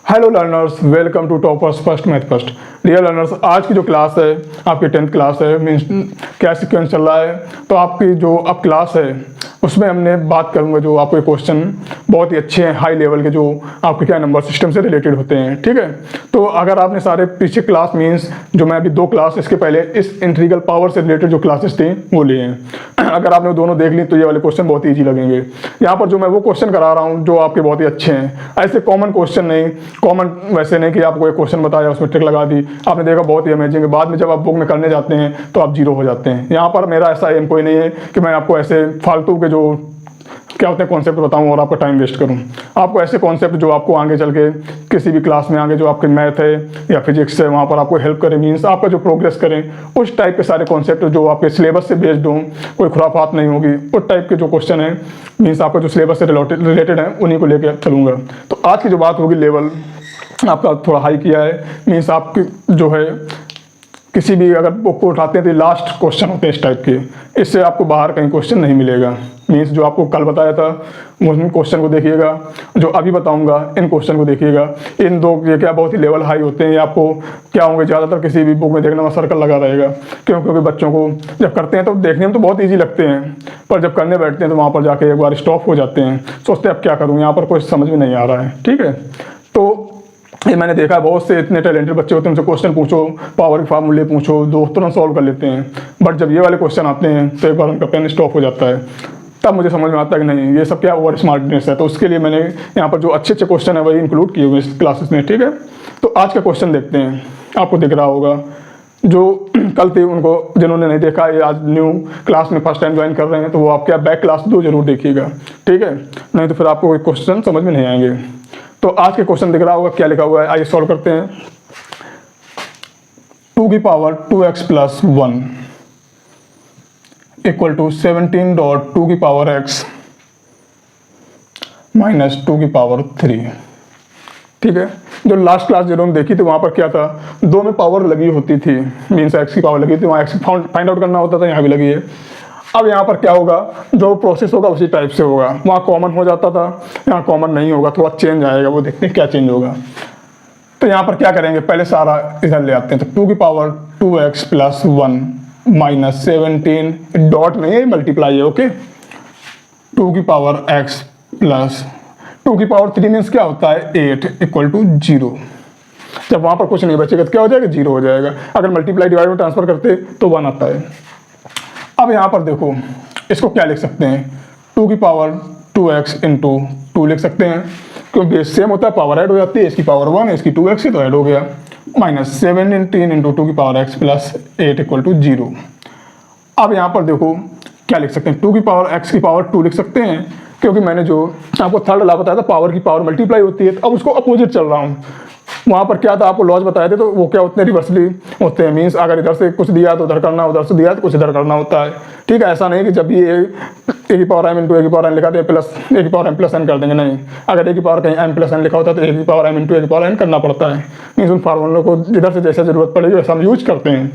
Hello learners, welcome to toppers first math first. Dear learners, आज की जो class है आपकी 10th क्लास है, मीन्स क्या सीक्वेंस चल रहा है। तो आपकी जो अब क्लास है उसमें हमने बात करूंगा जो आपके क्वेश्चन बहुत ही अच्छे हैं, हाई लेवल के, जो आपके क्या नंबर सिस्टम से रिलेटेड होते हैं। ठीक है, तो अगर आपने सारे पीछे क्लास मीन्स जो मैं अभी 2 क्लास इसके पहले इस इंटीग्रल पावर से रिलेटेड जो क्लासेस थे वो लिए हैं, अगर आपने दोनों देख ली तो ये वाले क्वेश्चन बहुत ईजी लगेंगे। यहाँ पर जो मैं वो क्वेश्चन करा रहा हूँ जो आपके बहुत ही अच्छे हैं, ऐसे कॉमन क्वेश्चन नहीं, कॉमन वैसे नहीं कि आपको एक क्वेश्चन बताया उसमें ट्रिक लगा दी, आपने देखा बहुत ही अमेजिंग है, बाद में जब आप बुक में करने जाते हैं तो आप जीरो हो जाते हैं। यहाँ पर मेरा ऐसा एम कोई नहीं है कि मैं आपको ऐसे फालतू के जो क्या होते हैं कॉन्सेप्ट बताऊं और आपका टाइम वेस्ट करूं। आपको ऐसे कॉन्सेप्ट जो आपको आगे चल के किसी भी क्लास में आगे जो आपके मैथ है या फिजिक्स है वहाँ पर आपको हेल्प करें, मीन्स आपका जो प्रोग्रेस करें, उस टाइप के सारे कॉन्सेप्ट जो आपके सिलेबस से बेस्ड हों, कोई खुराफात नहीं होगी, उस टाइप के जो क्वेश्चन है मीन्स आपका जो सिलेबस से रिलेटेड है उन्हीं को लेकर चलूँगा। तो आज की जो बात होगी लेवल आपका थोड़ा हाई किया है, मीन्स आपकी जो है किसी भी अगर बुक को उठाते हैं तो लास्ट क्वेश्चन होते हैं इस टाइप के, इससे आपको बाहर कहीं क्वेश्चन नहीं मिलेगा। मीन्स जो आपको कल बताया था उन क्वेश्चन को देखिएगा, जो अभी बताऊंगा इन क्वेश्चन को देखिएगा। इन दो ये क्या बहुत ही लेवल हाई होते हैं, ये आपको क्या होंगे ज़्यादातर किसी भी बुक में देखने में सर्कल लगा रहेगा। क्योंकि बच्चों को जब करते हैं तो देखने में तो बहुत ईजी लगते हैं, पर जब करने बैठते हैं तो वहाँ पर जाके एक बार स्टॉप हो जाते हैं, सोचते हैं अब क्या करूँ, यहाँ पर कुछ समझ में नहीं आ रहा है। ठीक है, तो ये मैंने देखा है बहुत से इतने टैलेंटेड बच्चे होते हैं, उनसे क्वेश्चन पूछो, पावर के फार्मूले पूछो, दो तुरंत सॉल्व कर लेते हैं, बट जब ये वाले क्वेश्चन आते हैं तो एक बार उनका पेन स्टॉप हो जाता है। तब मुझे समझ में आता है कि नहीं ये सब क्या ओवर स्मार्टनेस है। तो उसके लिए मैंने यहाँ पर जो अच्छे अच्छे क्वेश्चन है वही इंक्लूड किए हुए इस क्लासेस में। ठीक है, तो आज का क्वेश्चन देखते हैं, आपको दिख रहा होगा। जो कल थे उनको जिन्होंने नहीं देखा, ये आज न्यू क्लास में फर्स्ट टाइम ज्वाइन कर रहे हैं, तो वो आप क्या बैक क्लास 2 जरूर देखिएगा। ठीक है, नहीं तो फिर आपको क्वेश्चन समझ में नहीं आएंगे। तो आज के क्वेश्चन दिख रहा होगा क्या लिखा हुआ है, आइए सॉल्व करते हैं। 2 की power 2x plus 1 equal to 17.2 की पावर x माइनस 2 की पावर 3। ठीक है, जो लास्ट क्लास जिन्होंने देखी थी वहाँ पर क्या था, 2 में पावर लगी होती थी, मीन्स x की पावर लगी थी, वहाँ x फाइंड आउट करना होता था, यहाँ भी लगी है। अब यहाँ पर क्या होगा, जो प्रोसेस होगा उसी टाइप से होगा, वहाँ कॉमन हो जाता था, यहाँ कॉमन नहीं होगा, थोड़ा चेंज आएगा, वो देखते हैं क्या चेंज होगा। तो यहाँ पर क्या करेंगे, पहले सारा इधर ले आते हैं। तो 2 की power 2x plus 1 minus 17 dot नहीं है, मल्टीप्लाई है। ओके, 2 की पावर x प्लस 2 की पावर 3 मीन्स क्या होता है 8 इक्वल टू 0। जब वहाँ पर कुछ नहीं बचेगा तो क्या हो जाएगा, 0 हो जाएगा। अगर मल्टीप्लाई डिवाइड में ट्रांसफर करते तो 1 आता है। अब यहाँ पर देखो इसको क्या लिख सकते हैं, 2 की पावर 2x इंटू 2 लिख सकते हैं, क्योंकि सेम होता है, पावर ऐड हो जाती है, इसकी पावर 1 इसकी 2x ही तो ऐड हो गया, माइनस 17 इंटू 2 की power x plus 8 equal to 0। अब यहाँ पर देखो क्या लिख सकते हैं, 2 की पावर x की पावर 2 लिख सकते हैं, क्योंकि मैंने जो आपको थर्ड लॉ बताया था पावर की पावर मल्टीप्लाई होती है, तो अब उसको अपोजिट चल रहा हूँ। वहाँ पर क्या था आपको लॉज बताए थे, तो वो क्या होते हैं, रिवर्सली होते हैं, मीन्स अगर इधर से कुछ दिया तो उधर करना, उधर से दिया तो कुछ इधर करना होता है। ठीक है, ऐसा नहीं कि जब भी ए की पावर m इंटू ए की पावर n लिखा तो प्लस ए की पावर m प्लस n कर देंगे, नहीं। अगर ए की पावर कहीं m प्लस n लिखा होता है तो ए की पावर m इंटू ए की पावर n करना पड़ता है, मीन्स उन फार्मूलों को जिधर से जैसा जरूरत पड़ेगी वैसा हम यूज करते हैं।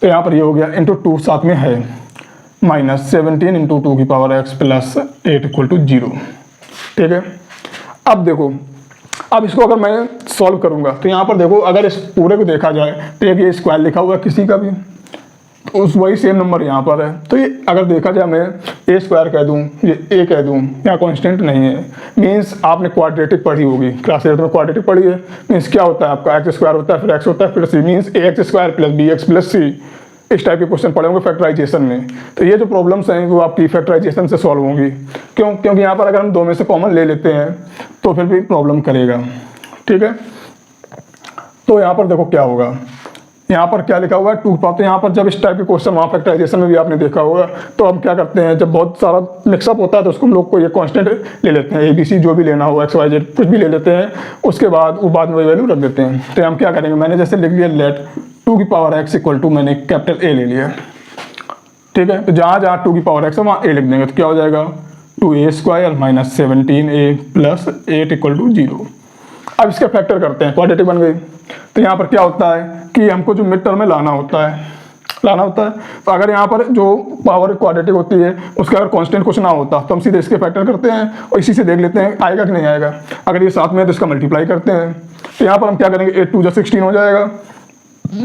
तो यहाँ पर ये हो गया इंटू 2 साथ में है, माइनस 17 इंटू 2 की power x plus 8 equal to 0। ठीक है, अब देखो, अब इसको अगर मैं सॉल्व करूंगा तो यहाँ पर देखो अगर इस पूरे को देखा जाए तो एक ये स्क्वायर लिखा हुआ है किसी का भी, तो उस वही सेम नंबर यहाँ पर है। तो ये अगर देखा जाए मैं ए स्क्वायर कह दूँ, ये ए कह दूँ, यहाँ कॉन्स्टेंट नहीं है, मीन्स आपने क्वाड्रेटिक पढ़ी होगी, क्लास 8 में क्वाड्रेटिक पढ़ी है। मीन्स क्या होता है आपका एक्स स्क्वायर होता है, फिर एक्स होता है, फिर c, means a x square plus b x plus c, इस टाइप के क्वेश्चन पढ़े होंगे फैक्टराइजेशन में। तो ये जो प्रॉब्लम्स हैं वो आपकी फैक्टराइजेशन से सॉल्व होंगी। क्योंकि यहाँ पर अगर हम 2 में से कॉमन ले लेते हैं तो फिर भी प्रॉब्लम करेगा। ठीक है, तो यहाँ पर देखो क्या होगा, यहाँ पर क्या लिखा हुआ है 2 पावर। तो यहाँ पर जब इस टाइप के क्वेश्चन वहाँ फैक्टराइजेशन में भी आपने देखा होगा, तो हम क्या करते हैं, जब बहुत सारा मिक्सअप होता है तो उसको हम लोग को ये कांस्टेंट ले लेते हैं, ABC जो भी लेना हो, XYZ कुछ भी ले लेते हैं, उसके बाद वो बाद में वही वैल्यू रख देते हैं। तो हम क्या करेंगे, मैंने जैसे लिख लिया लेट 2 की पावर x इक्वल टू, मैंने कैपिटल A ले लिया। ठीक है, तो जहाँ जहाँ 2 की पावर x है वहाँ a लिख देंगे, तो क्या हो जाएगा 2a square minus 17a plus 8 equal to 0। अब इसका फैक्टर करते हैं, क्वाड्रेटिक बन गई। तो यहाँ पर क्या होता है कि हमको जो मिड टर्म में लाना होता है, लाना होता है। तो अगर यहाँ पर जो पावर क्वाड्रेटिक होती है उसका अगर कांस्टेंट कुछ ना होता तो हम सीधे इसके फैक्टर करते हैं और इसी से देख लेते हैं आएगा कि नहीं आएगा। अगर ये साथ में है तो इसका मल्टीप्लाई करते हैं। तो यहाँ पर हम क्या करेंगे, 8 2 जा 16 हो जाएगा,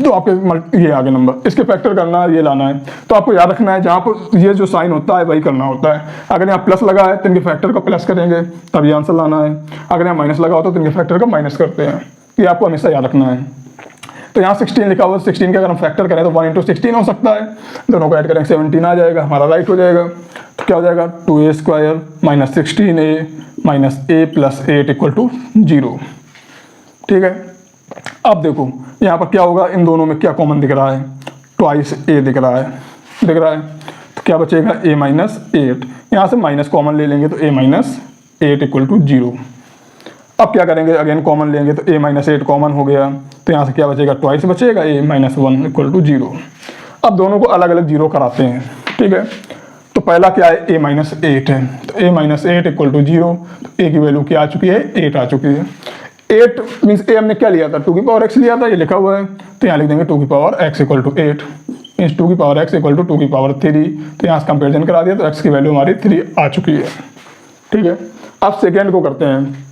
तो आपके ये आगे नंबर, इसके फैक्टर करना है, ये लाना है। तो आपको याद रखना है जहाँ पर ये जो साइन होता है वही करना होता है। अगर यहाँ प्लस लगा है तो इनके फैक्टर का प्लस करेंगे तब ये आंसर लाना है। अगर यहाँ माइनस लगा होता तो इनके फैक्टर का माइनस करते हैं। ये आपको हमेशा याद रखना है। तो यहाँ 16 लिखा हुआ, 16 का अगर हम फैक्टर करें तो 1 × 16 हो सकता है, दोनों को ऐड करेंगे 17 आ जाएगा, हमारा राइट हो जाएगा। तो क्या हो जाएगा, 2a² - 16a - a + 8 = 0। ठीक है, अब देखो यहाँ पर क्या होगा, इन दोनों में क्या कॉमन दिख रहा है, ट्वाइस a दिख रहा है, तो क्या बचेगा a - 8। यहाँ से माइनस कॉमन ले लेंगे तो a - 8 = 0। अब क्या करेंगे, अगेन कॉमन लेंगे तो a - 8 कॉमन हो गया, तो यहाँ से क्या बचेगा, ट्वाइस बचेगा, a - 1 = 0। अब दोनों को अलग अलग जीरो कराते हैं। ठीक है, तो पहला क्या है, a - 8 है, तो a - 8 = 0। तो a की वैल्यू क्या आ चुकी है, 8 आ चुकी है। 8 मीन्स a हमने क्या लिया था, 2x लिया था, ये लिखा हुआ है, तो यहाँ लिख देंगे 2x = 8 मीन्स 2x = 2^3। तो यहाँ से कंपेरिजन करा दिया तो x की वैल्यू हमारी 3 आ चुकी है। ठीक है, अब सेकेंड को करते हैं।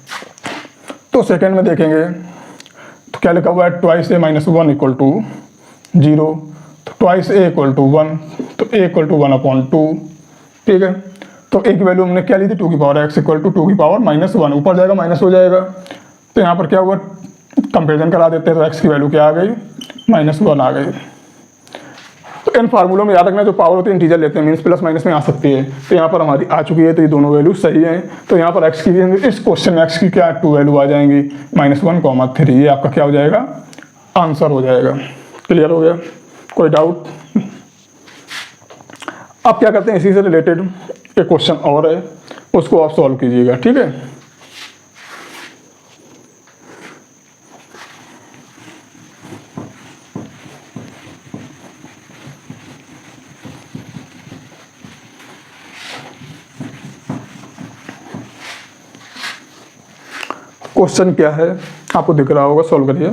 तो सेकेंड में देखेंगे तो क्या लिखा हुआ है, ट्वाइस a - 1 = 0, तो ट्वाइस a = 1, तो a = 1/2। ठीक है, तो a की वैल्यू हमने क्या ली थी, 2x = 2^-1, ऊपर जाएगा माइनस हो जाएगा। तो यहाँ पर क्या हुआ, कंपेरिजन करा देते हैं, तो x की वैल्यू क्या आ गई, -1 आ गई। तो इन फार्मूलों में याद रखना, जो पावर होती है इंटीजर लेते हैं, मीन्स प्लस माइनस में आ सकती है। तो यहाँ पर हमारी आ चुकी है, तो ये दोनों वैल्यू सही हैं। तो यहाँ पर x की, इस क्वेश्चन में x की क्या 2 वैल्यू आ जाएंगी, -1, 3। ये आपका क्या हो जाएगा, आंसर हो जाएगा। क्लियर हो गया, कोई डाउट? अब क्या करते हैं, इसी से रिलेटेड एक क्वेश्चन और है, उसको आप सॉल्व कीजिएगा। ठीक है, क्वेश्चन क्या है आपको दिख रहा होगा, सॉल्व करिए।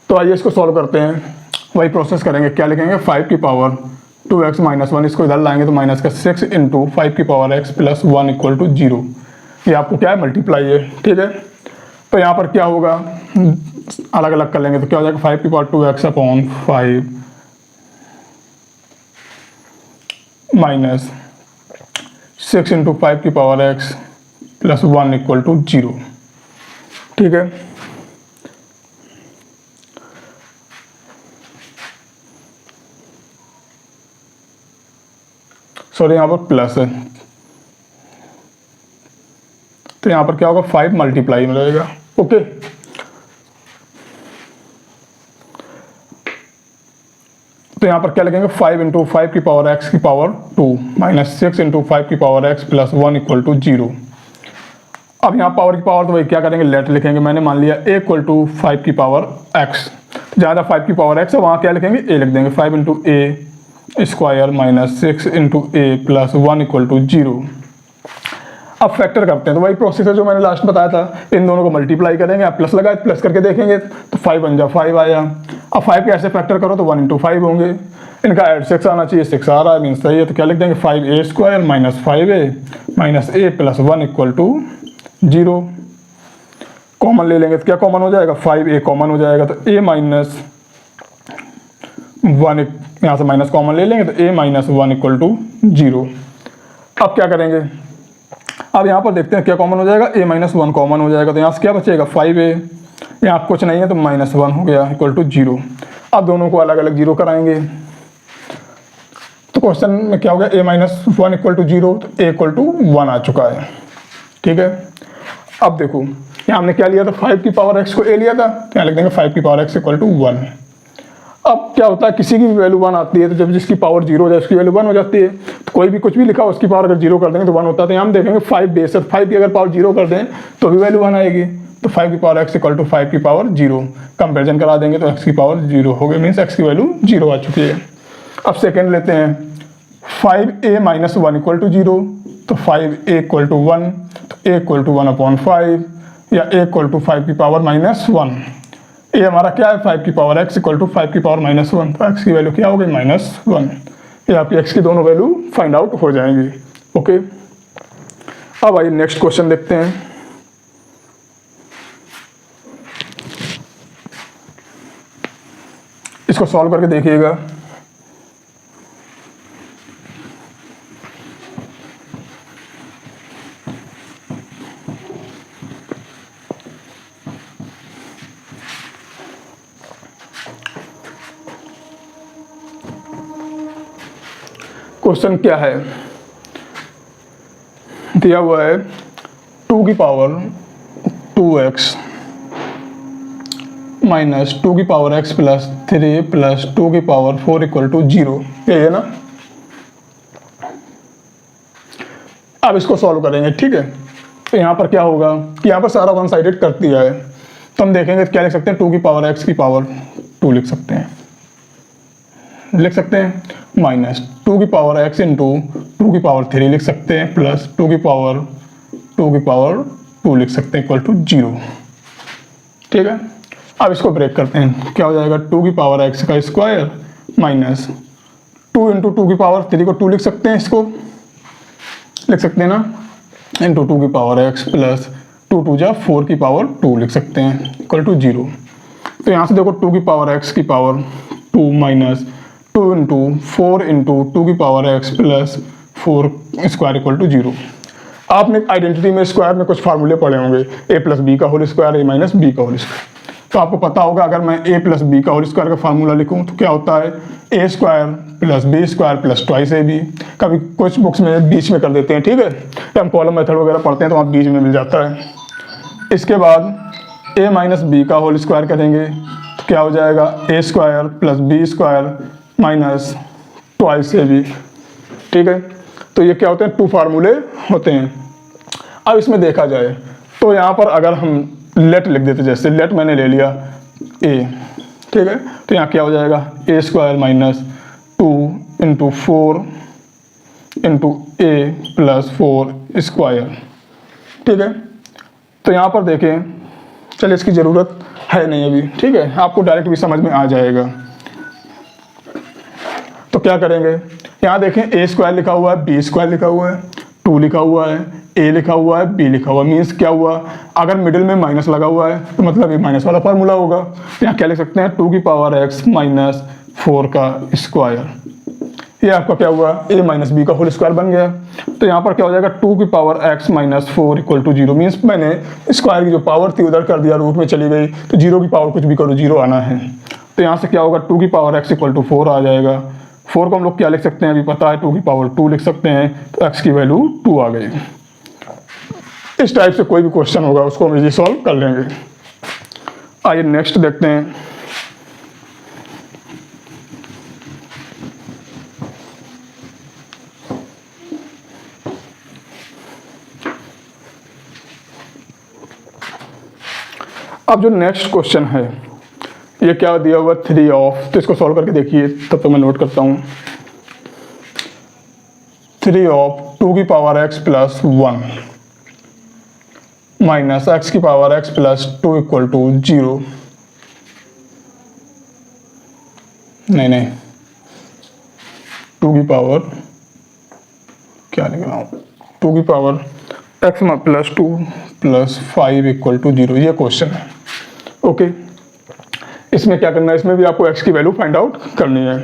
तो आइए इसको सॉल्व करते हैं, वही प्रोसेस करेंगे। क्या लिखेंगे, 5 की पावर 2x - 1, इसको इधर लाएंगे तो माइनस का 6 × 5 की पावर x + 1 = 0। ये आपको क्या है, मल्टीप्लाई है। ठीक है, तो यहाँ पर क्या होगा, अलग अलग कर लेंगे तो क्या हो जाएगा, 5 की पावर 2x/5 माइनस 6 × 5 की पावर x + 1 = 0। ठीक है, सॉरी यहाँ पर प्लस है, तो यहाँ पर क्या होगा, 5 मल्टीप्लाई में रहेगा। ओके, तो यहाँ पर क्या लिखेंगे, 5 × 5 की पावर x की पावर 2 माइनस 6 × 5 की पावर x + 1 = 0। अब यहाँ पावर की पावर तो वही क्या करेंगे, लेट लिखेंगे। मैंने मान लिया a = 5 की पावर x, ज़्यादा 5 की पावर x है, वहाँ क्या लिखेंगे, a लिख देंगे। 5 × a² - 6 × a + 1 = 0। अब फैक्टर करते हैं, तो वही प्रोसेस है जो मैंने लास्ट बताया था। इन दोनों को मल्टीप्लाई करेंगे, आप प्लस लगाए, प्लस करके देखेंगे तो 5 × 5 आया। अब 5 के ऐसे फैक्टर करो तो 1 × 5 होंगे, इनका ऐड 6 आना चाहिए, 6 आ रहा है, मीन्स सही है। तो क्या लिख देंगे, 5a² - 5a + 1 = 0। कॉमन ले लेंगे तो क्या कॉमन हो जाएगा, 5a कॉमन हो जाएगा, तो a - 1, यहाँ से माइनस कॉमन ले लेंगे तो a - 1 = 0। अब क्या करेंगे, अब यहाँ पर देखते हैं क्या कॉमन हो जाएगा, a - 1 कॉमन हो जाएगा, तो यहाँ से क्या बचेगा, 5a, यहाँ कुछ नहीं है तो -1 हो गया = 0। अब दोनों को अलग अलग जीरो कराएंगे, तो क्वेश्चन में क्या हो गया, a - 1 = 0, तो a = 1 आ चुका है। ठीक है, अब देखो यहाँ हमने क्या लिया था, 5 की पावर x को a लिया था, तो यहाँ लिख देंगे 5 की पावर x = 1। अब क्या होता है, किसी की भी वैल्यू 1 आती है, तो जब जिसकी पावर 0 हो जाए उसकी वैल्यू 1 हो जाती है। तो कोई भी कुछ भी लिखा उसकी पावर अगर 0 कर देंगे तो 1 होता है। तो यहाँ हम देखेंगे 5 बेस है, 5 की अगर पावर 0 कर दें तो भी वैल्यू 1 आएगी। तो 5 की पावर x = 5 की पावर 0, कंपेरिजन करा देंगे तो x की पावर 0 हो गई, मीन्स x की वैल्यू 0 आ चुकी है। अब सेकेंड लेते हैं, 5a माइनस 1 इक्वल टू 0, तो 5a इक्वल टू 1, तो a इक्वल टू 1/5 या a इक्वल टू 5 की पावर -1। ये हमारा क्या है, 5 की पावर x इक्वल टू 5 की पावर -1, तो x की वैल्यू क्या हो गई -1। ये आपकी x की दोनों वैल्यू फाइंड आउट हो जाएंगी। ओके, अब आइए नेक्स्ट क्वेश्चन देखते हैं। इसको सॉल्व करके देखिएगा। क्वेश्चन क्या है, दिया हुआ है 2 की पावर 2x माइनस 2 की पावर x प्लस 3 प्लस 2 की पावर 4 इक्वल टू 0, यही है ना। अब इसको सॉल्व करेंगे, ठीक है। तो यहाँ पर क्या होगा कि यहाँ पर सारा वन साइडेड कर दिया है, तो हम देखेंगे क्या लिख सकते हैं, 2 की पावर x की पावर 2 लिख सकते हैं, माइनस 2 की पावर x इंटू 2 की पावर 3 लिख सकते हैं, प्लस 2 की पावर 2 लिख सकते हैं इक्वल टू 0, ठीक है। अब इसको ब्रेक करते हैं, क्या हो जाएगा, 2 की पावर x का स्क्वायर माइनस 2 इंटू 2 की पावर 3 को 2 लिख सकते हैं, इसको लिख सकते हैं ना, इंटू 2 की पावर x प्लस 2 2 जा 4 की पावर 2 लिख सकते हैं इक्वल टू 0। तो यहाँ से देखो 2 की पावर x की पावर 2 माइनस 2 इंटू 4 इंटू 2 की power x plus 4 square equal to 0। आपने आइडेंटिटी में स्क्वायर में कुछ फार्मूले पढ़े होंगे, a प्लस बी का whole square, a minus B का होल स्क्वायर। तो आपको पता होगा अगर मैं a प्लस बी का होल स्क्वायर का फार्मूला लिखूं तो क्या होता है, a square plus B square plus twice A B. कभी कुछ बुक्स में बीच में कर देते हैं, ठीक है, तो हम कॉलम मेथड वगैरह पढ़ते हैं तो वहाँ बीच में मिल जाता है। इसके बाद a माइनस बी का होल स्क्वायर करेंगे तो क्या हो जाएगा, a square plus B square minus twice A B, ठीक है। तो ये क्या होते हैं, 2 फार्मूले होते हैं। अब इसमें देखा जाए तो यहाँ पर अगर हम लेट लिख देते, जैसे लेट मैंने ले लिया a, ठीक है, तो यहाँ क्या हो जाएगा, a square minus 2 into 4 into a plus 4 square, ठीक है। तो यहाँ पर देखें, चलिए इसकी ज़रूरत है नहीं अभी, ठीक है, आपको डायरेक्ट भी समझ में आ जाएगा। तो क्या करेंगे, यहाँ देखें a स्क्वायर लिखा हुआ है, b स्क्वायर लिखा हुआ है, 2 लिखा हुआ है, a लिखा हुआ है, b लिखा हुआ है, मीन्स क्या हुआ, अगर मिडिल में माइनस लगा हुआ है तो मतलब ये माइनस वाला फार्मूला होगा। तो यहाँ क्या लिख सकते हैं, 2 की पावर x माइनस 4 का स्क्वायर, ये आपका क्या हुआ, a माइनस बी का होल स्क्वायर बन गया। तो यहाँ पर क्या हो जाएगा, 2 की power x minus 4 equal to 0, means मैंने स्क्वायर की जो पावर थी उधर कर दिया, रूट में चली गई, तो 0 की पावर कुछ भी करो 0 आना है। तो यहाँ से क्या होगा, 2 की पावर x इक्वल टू 4 आ जाएगा। 4 को हम लोग क्या लिख सकते हैं, अभी पता है, 2 की पावर 2 लिख सकते हैं, तो x की वैल्यू 2 आ गई। इस टाइप से कोई भी क्वेश्चन होगा उसको हम इजी सॉल्व कर लेंगे। आइए नेक्स्ट देखते हैं। अब जो नेक्स्ट क्वेश्चन है, ये क्या दिया हुआ, 3 ऑफ, तो इसको सॉल्व करके देखिए, तब तो मैं नोट करता हूँ। 3 ऑफ 2 की power x plus 1 minus x की power x plus 2 equal to 0। नहीं 2 की पावर क्या लिख रहा हूँ, 2 की power x plus 2 plus 5 equal to 0, ये क्वेश्चन है। ओके, इसमें क्या करना है, इसमें भी आपको x की वैल्यू फाइंड आउट करनी है।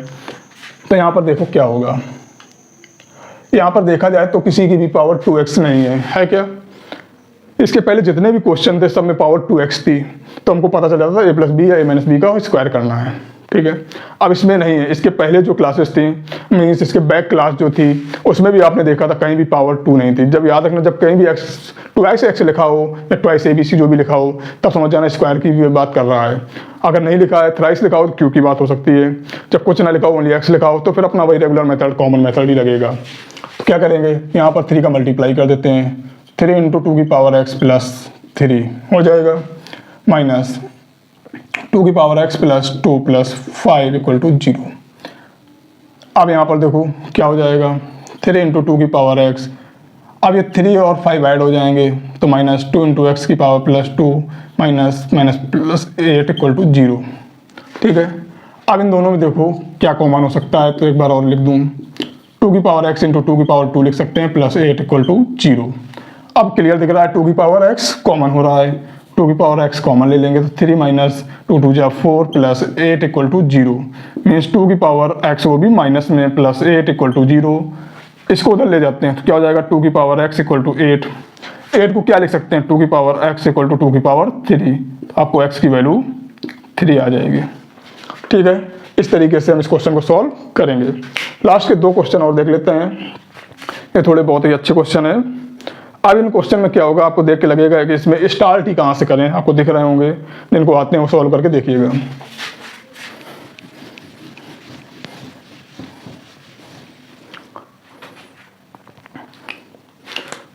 तो यहाँ पर देखो क्या होगा, यहाँ पर देखा जाए तो किसी की भी पावर 2x नहीं है क्या। इसके पहले जितने भी क्वेश्चन थे सब में पावर 2x थी, तो हमको पता चल जाता था a प्लस बी या a माइनस बी का स्क्वायर करना है, ठीक है। अब इसमें नहीं है, इसके पहले जो क्लासेस थी, मीन्स इसके बैक क्लास जो थी, उसमें भी आपने देखा था कहीं भी पावर 2 नहीं थी। जब याद रखना, जब कहीं भी x लिखा हो या ट्वाइस ABC जो भी लिखा हो, तब समझ जाना स्क्वायर की भी बात कर रहा है। अगर नहीं लिखा है, थ्राइस लिखा हो तो क्यू की बात हो सकती है। जब कुछ ना लिखा हो, ओनली x लिखा हो, तो फिर अपना वही रेगुलर मेथड, कॉमन मेथड ही लगेगा। तो क्या करेंगे, यहाँ पर 3 का मल्टीप्लाई कर देते हैं, 3 इंटू 2 की पावर x प्लस 3 हो जाएगा, माइनस 2 की power x plus 2 plus 5 equal to 0। अब यहाँ पर देखो क्या हो जाएगा, 3 इंटू टू की पावर एक्स। अब ये 3 और 5 ऐड हो जाएंगे तो -2 इंटू एक्स की power +2 minus minus plus 8 equal to 0। ठीक है, अब इन दोनों में देखो क्या कॉमन हो सकता है, तो एक बार और लिख दूँ, 2 की पावर एक्स इंटू 2 की पावर 2 लिख सकते हैं, +8 इक्वल टू 0। अब क्लियर दिख रहा है 2 की पावर एक्स कॉमन हो रहा है, 2 की पावर एक्स कॉमन ले लेंगे तो 3 माइनस 2 2 जा 4 +8 इक्वल टू 0। मीन्स 2 की पावर एक्स वो भी माइनस में +8 इक्वल टू 0। इसको उधर ले जाते हैं तो क्या हो जाएगा, 2 की पावर एक्स इक्वल टू 8। 8 को क्या लिख सकते हैं, 2 की पावर एक्स इक्वल टू 2 की पावर 3। तो आपको एक्स की वैल्यू 3 आ जाएगी। ठीक है, इस तरीके से हम इस क्वेश्चन को सॉल्व करेंगे। लास्ट के 2 क्वेश्चन और देख लेते हैं, ये थोड़े बहुत ही अच्छे क्वेश्चन है। अब इन क्वेश्चन में क्या होगा, आपको देख के लगेगा कि इसमें स्टार्ट ही कहाँ से करें, आपको दिख रहे होंगे, जिनको आते हैं वो सॉल्व करके देखिएगा।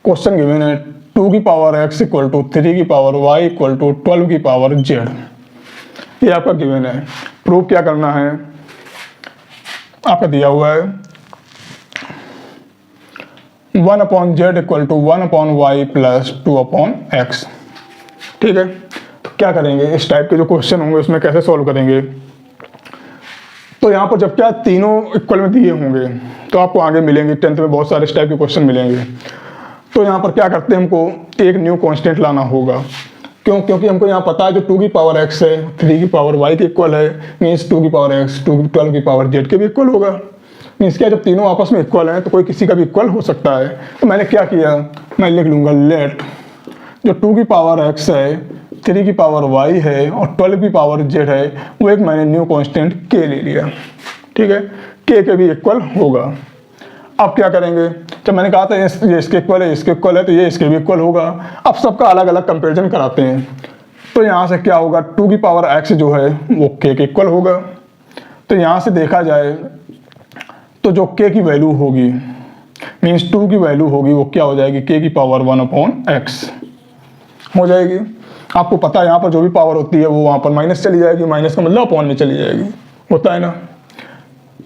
क्वेश्चन गिवन है 2 की पावर एक्स इक्वल टू 3 की पावर वाई इक्वल टू 12 की पावर जेड। ये आपका गिवन है। प्रूफ क्या करना है, आपका दिया हुआ है 1/z equal to 1/y plus 2/x। ठीक है, तो क्या करेंगे, इस टाइप के जो क्वेश्चन होंगे उसमें कैसे सॉल्व करेंगे। तो यहाँ पर जब क्या तीनों इक्वल में दिए होंगे तो आपको आगे मिलेंगे, 10th में बहुत सारे इस टाइप के क्वेश्चन मिलेंगे। तो यहाँ पर क्या करते हैं, हमको एक न्यू कांस्टेंट लाना होगा। क्योंकि हमको यहाँ पता है जो 2 की पावर x है 3 की पावर y के इक्वल है, मीन्स 2 की पावर x 12 की पावर z के भी इक्वल होगा। मीन्स क्या, जब तीनों आपस में इक्वल हैं तो कोई किसी का भी इक्वल हो सकता है। तो मैंने क्या किया, मैं लिख लूँगा लेट जो 2 की पावर x है 3 की पावर y है और 12 की पावर z है, वो एक मैंने न्यू कांस्टेंट k ले लिया। ठीक है, k के भी इक्वल होगा। अब क्या करेंगे, जब मैंने कहा था ये इसके इक्वल है, इसके इक्वल है, तो ये इसके भी इक्वल होगा। अब सबका अलग अलग कंपैरिजन कराते हैं। तो यहाँ से क्या होगा, 2 की पावर x जो है वो k के इक्वल होगा। तो यहाँ से देखा जाए तो जो k की वैल्यू होगी, मीन्स 2 की वैल्यू होगी, वो क्या हो जाएगी, k की पावर 1/x हो जाएगी। आपको पता है यहाँ पर जो भी पावर होती है वो वहाँ पर माइनस चली जाएगी, माइनस का मतलब अपॉन में चली जाएगी, होता है ना।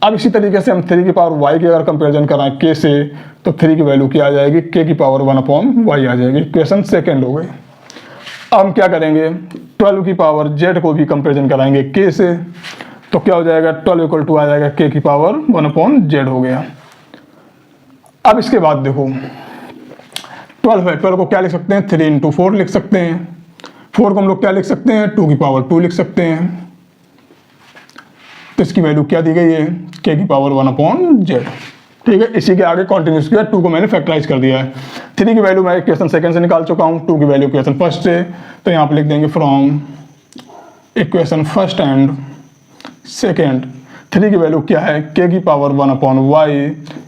अब इसी तरीके से हम 3 की पावर y की अगर कंपैरिजन कराएं k से, तो 3 की वैल्यू क्या आ जाएगी, k की पावर 1/y आ जाएगी। इक्वेशन सेकेंड हो गई। अब हम क्या करेंगे, 12 की पावर z को भी कंपैरिजन कराएंगे k से, तो क्या हो जाएगा, 12 इक्वल टू आ जाएगा k की पावर 1/z हो गया। अब इसके बाद देखो 12 है, 12 को क्या लिख सकते हैं, 3 इंटू 4 लिख सकते हैं। 4 को हम लोग क्या लिख सकते हैं, 2 की पावर 2 लिख सकते हैं। तो इसकी वैल्यू क्या दी गई है, k की पावर 1/z। ठीक है, इसी के आगे कंटिन्यूस किया, 2 को मैंने फैक्टराइज कर दिया है। 3 की वैल्यू मैं इक्वेशन सेकंड से निकाल चुका हूँ, 2 की वैल्यू इक्वेशन फर्स्ट से। तो यहाँ पे लिख देंगे from equation first and second. 3 की वैल्यू क्या है, k की पावर 1/y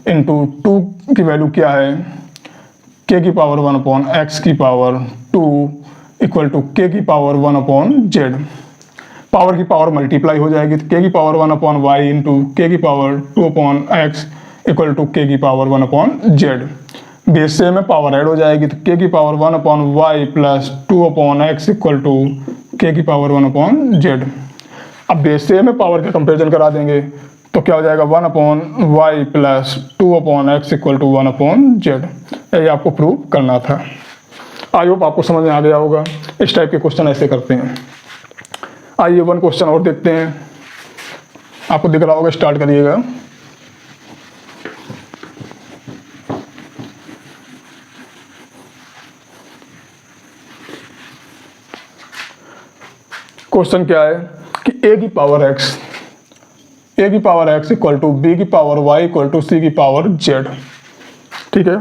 इंटू 2 की वैल्यू क्या है, k की पावर 1/x की पावर 2 इक्वल टू k की पावर 1/z। पावर की पावर मल्टीप्लाई हो जाएगी, तो k की पावर 1/y इंटू k की power 2/x equal to k की पावर 1/z। बेस से में पावर ऐड हो जाएगी, तो k की power 1/y plus 2/x equal to k की पावर 1/z। अब बेस से में पावर का कंपेरिजन करा देंगे तो क्या हो जाएगा, 1/y plus 2/x equal to 1/z। यही आपको प्रूव करना था। आई होप आपको समझ में आ गया होगा। इस टाइप के क्वेश्चन ऐसे करते हैं। आइए 1 क्वेश्चन और देखते हैं, आपको दिख रहा होगा, स्टार्ट करिएगा। क्वेश्चन क्या है कि a की power x equal to b की power y equal to c की पावर z। ठीक है,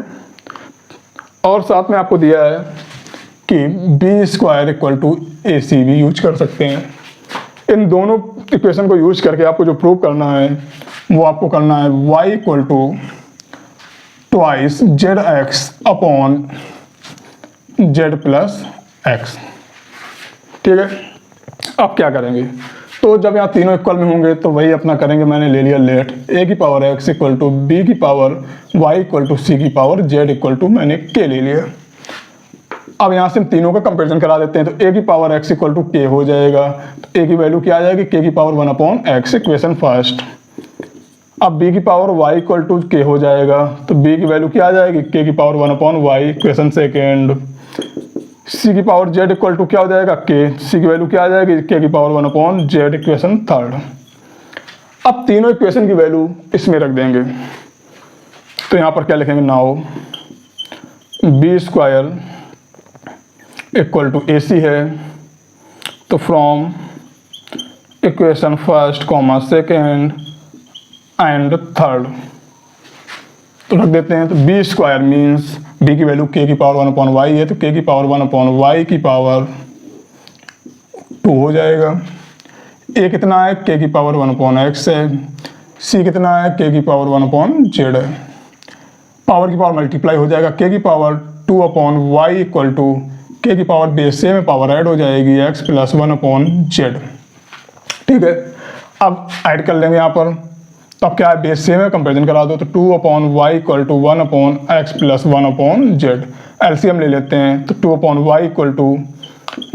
और साथ में आपको दिया है कि b² इक्वल टू ac भी यूज कर सकते हैं। इन दोनों इक्वेशन को यूज करके आपको जो प्रूव करना है वो आपको करना है y equal to twice zx upon z plus x। ठीक है, अब क्या करेंगे, तो जब यहाँ तीनों इक्वल में होंगे तो वही अपना करेंगे। मैंने ले लिया लेट a की power x equal to b की power y equal to c की पावर z इक्वल टू मैंने k ले लिया। अब यहाँ से हम तीनों का कंपैरिजन करा देते हैं, तो a की power x equal to k हो जाएगा। तो a की वैल्यू क्या आ जाएगी, k की पावर 1/x इक्वेशन फर्स्ट। अब b की पावर y इक्वल टू के हो जाएगा, तो b की वैल्यू क्या आ जाएगी, k की power 1/y equation second. c की पावर z इक्वल टू क्या हो जाएगा, k, c की वैल्यू क्या आ जाएगी, k की पावर 1/z इक्वेशन थर्ड। अब तीनों इक्वेशन की वैल्यू इसमें रख देंगे, तो यहाँ पर क्या लिखेंगे, now b square equal to ac है, तो from equation first comma second and third तो रख देते हैं। तो b स्क्वायर मीन्स b की वैल्यू k की पावर 1/y है, तो k की पावर 1/y की पावर 2 हो जाएगा। a कितना है, k की पावर 1/x है। c कितना है, k की पावर 1/z है। पावर की पावर मल्टीप्लाई हो जाएगा, k की power 2/y equal to k की पावर बेस से में पावर ऐड हो जाएगी x प्लस 1/z। ठीक है, अब ऐड कर लेंगे यहाँ पर, तो अब क्या है, बेस से में कंपेरिजन करा दो, तो 2/y equal to 1/x plus 1/z। LCM ले लेते हैं, तो 2/y equal to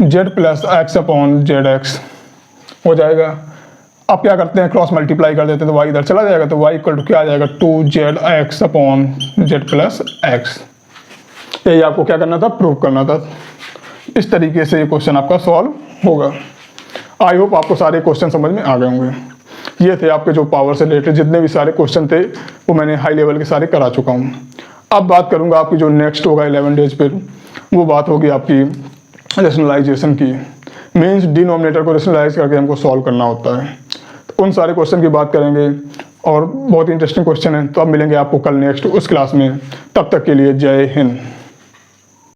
z plus x/zx हो जाएगा। अब क्या करते हैं, क्रॉस मल्टीप्लाई कर देते हैं, तो y इधर चला जाएगा, तो y इक्वल टू क्या आ जाएगा, 2zx/z प्लस x। यही आपको क्या करना था, प्रूव करना था। इस तरीके से ये क्वेश्चन आपका सॉल्व होगा। आई होप आपको सारे क्वेश्चन समझ में आ गए होंगे। ये थे आपके जो पावर से रिलेटेड जितने भी सारे क्वेश्चन थे, वो मैंने हाई लेवल के सारे करा चुका हूँ। अब बात करूँगा आपकी जो नेक्स्ट होगा 11 डेज पर, वो बात होगी आपकी रेशनलाइजेशन की। मीन्स डिनोमिनेटर को रेशनलाइज करके हमको सॉल्व करना होता है, तो उन सारे क्वेश्चन की बात करेंगे और बहुत इंटरेस्टिंग क्वेश्चन है। तो अब मिलेंगे आपको कल नेक्स्ट उस क्लास में, तब तक के लिए जय हिंद।